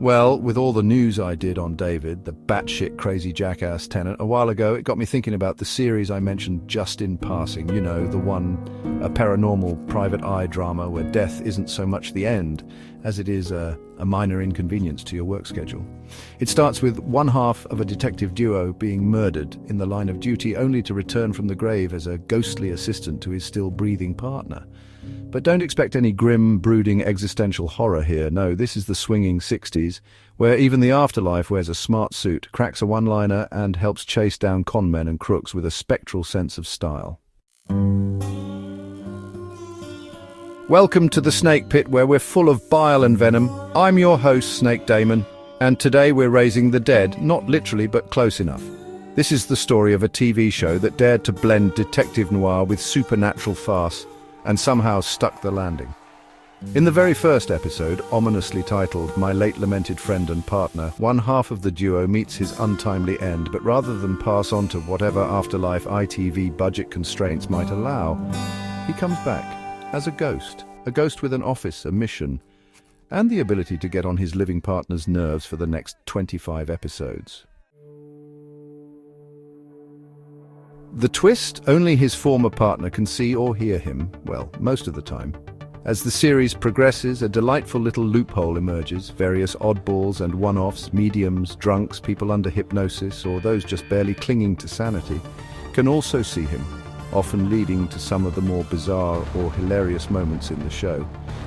Well, with all the news I did on David, the batshit crazy jackass Tennant, a while ago, it got me thinking about the series I mentioned just in passing. You know, the one, a paranormal private eye drama where death isn't so much the end as it is a minor inconvenience to your work schedule. It starts with one half of a detective duo being murdered in the line of duty, only to return from the grave as a ghostly assistant to his still breathing partner. But don't expect any grim, brooding existential horror here. No, this is the swinging 60s, where even the afterlife wears a smart suit, cracks a one-liner, and helps chase down conmen and crooks with a spectral sense of style. Welcome to the Snake Pit, where we're full of bile and venom. I'm your host, Snake Daemon, and today we're raising the dead, not literally, but close enough. This is the story of a TV show that dared to blend detective noir with supernatural farce, and somehow stuck the landing. In the very first episode, ominously titled My Late Lamented Friend and Partner, one half of the duo meets his untimely end, but rather than pass on to whatever afterlife ITV budget constraints might allow, he comes back as a ghost with an office, a mission, and the ability to get on his living partner's nerves for the next 25 episodes. The twist, only his former partner can see or hear him, well, most of the time. As the series progresses, a delightful little loophole emerges. Various oddballs and one-offs, mediums, drunks, people under hypnosis, or those just barely clinging to sanity, can also see him, often leading to some of the more bizarre or hilarious moments in the show.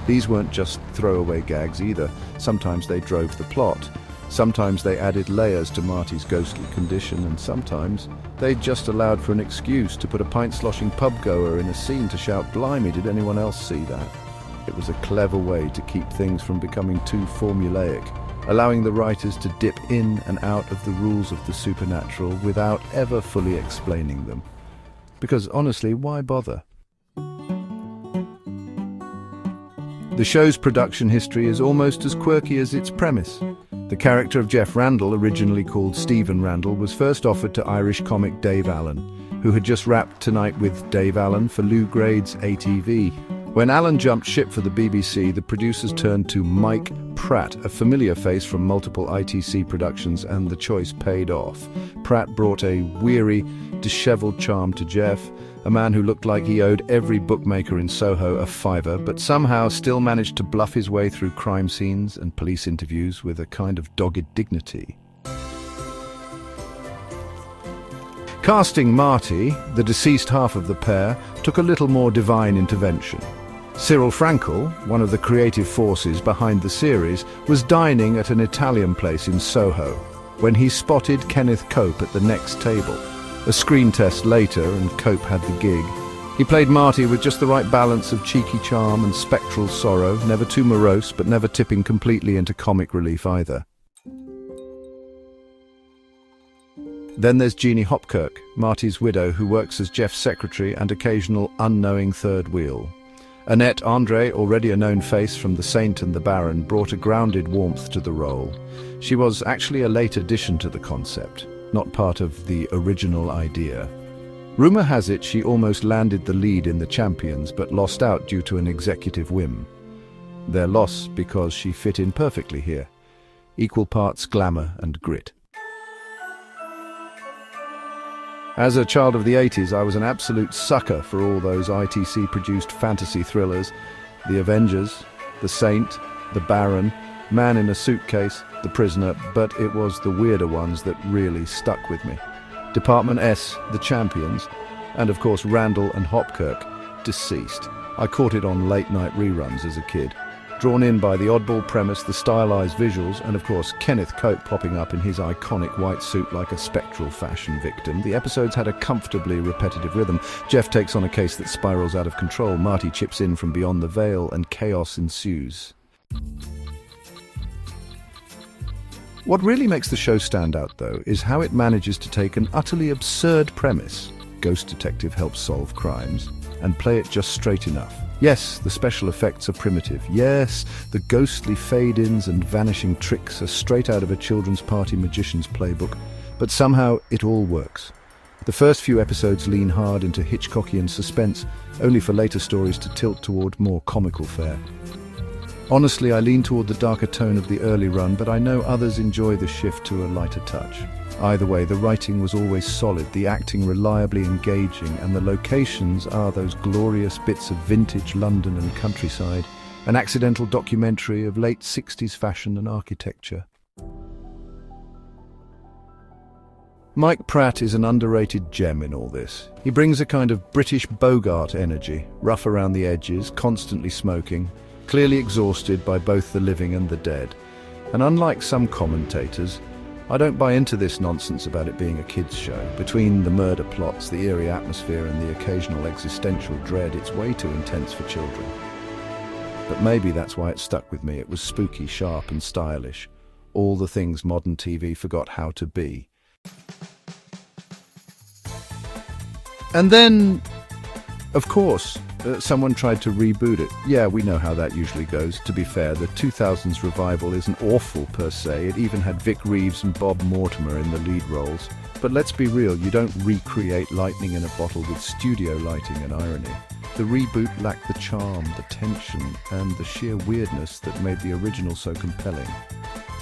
These weren't just throwaway gags either. Sometimes they drove the plot. Sometimes they added layers to Marty's ghostly condition, and sometimes they just allowed for an excuse to put a pint-sloshing pub-goer in a scene to shout, "Blimey, did anyone else see that?" It was a clever way to keep things from becoming too formulaic, allowing the writers to dip in and out of the rules of the supernatural without ever fully explaining them. Because honestly, why bother? The show's production history is almost as quirky as its premise. The character of Jeff Randall, originally called Stephen Randall, was first offered to Irish comic Dave Allen, who had just wrapped Tonight with Dave Allen for Lou Grade's ATV. When Allen jumped ship for the BBC, the producers turned to Mike Pratt, a familiar face from multiple ITC productions, and the choice paid off. Pratt brought a weary, disheveled charm to Jeff, a man who looked like he owed every bookmaker in Soho a fiver, but somehow still managed to bluff his way through crime scenes and police interviews with a kind of dogged dignity. Casting Marty, the deceased half of the pair, took a little more divine intervention. Cyril Frankel, one of the creative forces behind the series, was dining at an Italian place in Soho when he spotted Kenneth Cope at the next table. A screen test later, and Cope had the gig. He played Marty with just the right balance of cheeky charm and spectral sorrow, never too morose, but never tipping completely into comic relief either. Then there's Jeannie Hopkirk, Marty's widow, who works as Jeff's secretary and occasional unknowing third wheel. Annette Andre, already a known face from The Saint and the Baron, brought a grounded warmth to the role. She was actually a late addition to the concept, not part of the original idea. Rumor has it she almost landed the lead in The Champions, but lost out due to an executive whim. Their loss because she fit in perfectly here. Equal parts glamour and grit. As a child of the 80s, I was an absolute sucker for all those ITC-produced fantasy thrillers. The Avengers, The Saint, The Baron, Man in a Suitcase, The Prisoner, but it was the weirder ones that really stuck with me. Department S, The Champions, and of course Randall and Hopkirk, deceased. I caught it on late-night reruns as a kid. Drawn in by the oddball premise, the stylized visuals, and of course Kenneth Cope popping up in his iconic white suit like a spectral fashion victim, the episodes had a comfortably repetitive rhythm. Jeff takes on a case that spirals out of control, Marty chips in from beyond the veil, and chaos ensues. What really makes the show stand out, though, is how it manages to take an utterly absurd premise, ghost detective helps solve crimes, and play it just straight enough. Yes, the special effects are primitive. Yes, the ghostly fade-ins and vanishing tricks are straight out of a children's party magician's playbook, but somehow it all works. The first few episodes lean hard into Hitchcockian suspense, only for later stories to tilt toward more comical fare. Honestly, I lean toward the darker tone of the early run, but I know others enjoy the shift to a lighter touch. Either way, the writing was always solid, the acting reliably engaging, and the locations are those glorious bits of vintage London and countryside, an accidental documentary of late 60s fashion and architecture. Mike Pratt is an underrated gem in all this. He brings a kind of British Bogart energy, rough around the edges, constantly smoking, clearly exhausted by both the living and the dead. And unlike some commentators, I don't buy into this nonsense about it being a kids' show. Between the murder plots, the eerie atmosphere, and the occasional existential dread, it's way too intense for children. But maybe that's why it stuck with me. It was spooky, sharp, and stylish. All the things modern TV forgot how to be. And then, of course, someone tried to reboot it. Yeah, we know how that usually goes. To be fair, the 2000s revival isn't awful per se. It even had Vic Reeves and Bob Mortimer in the lead roles. But let's be real, you don't recreate lightning in a bottle with studio lighting and irony. The reboot lacked the charm, the tension, and the sheer weirdness that made the original so compelling.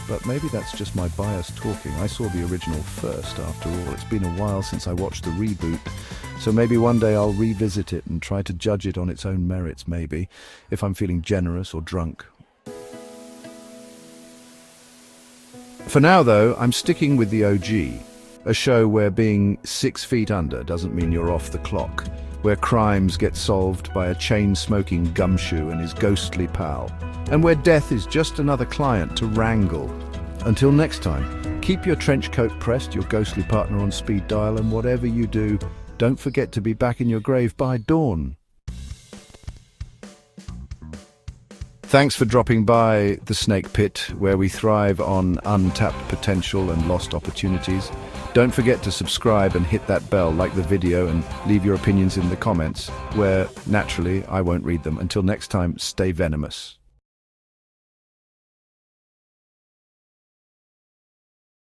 But maybe that's just my bias talking. I saw the original first, after all. It's been a while since I watched the reboot, so maybe one day I'll revisit it and try to judge it on its own merits, maybe, if I'm feeling generous or drunk. For now, though, I'm sticking with the OG, a show where being 6 feet under doesn't mean you're off the clock, where crimes get solved by a chain-smoking gumshoe and his ghostly pal, and where death is just another client to wrangle. Until next time, keep your trench coat pressed, your ghostly partner on speed dial, and whatever you do, don't forget to be back in your grave by dawn. Thanks for dropping by the Snake Pit, where we thrive on untapped potential and lost opportunities. Don't forget to subscribe and hit that bell, like the video, and leave your opinions in the comments, where, naturally, I won't read them. Until next time, stay venomous.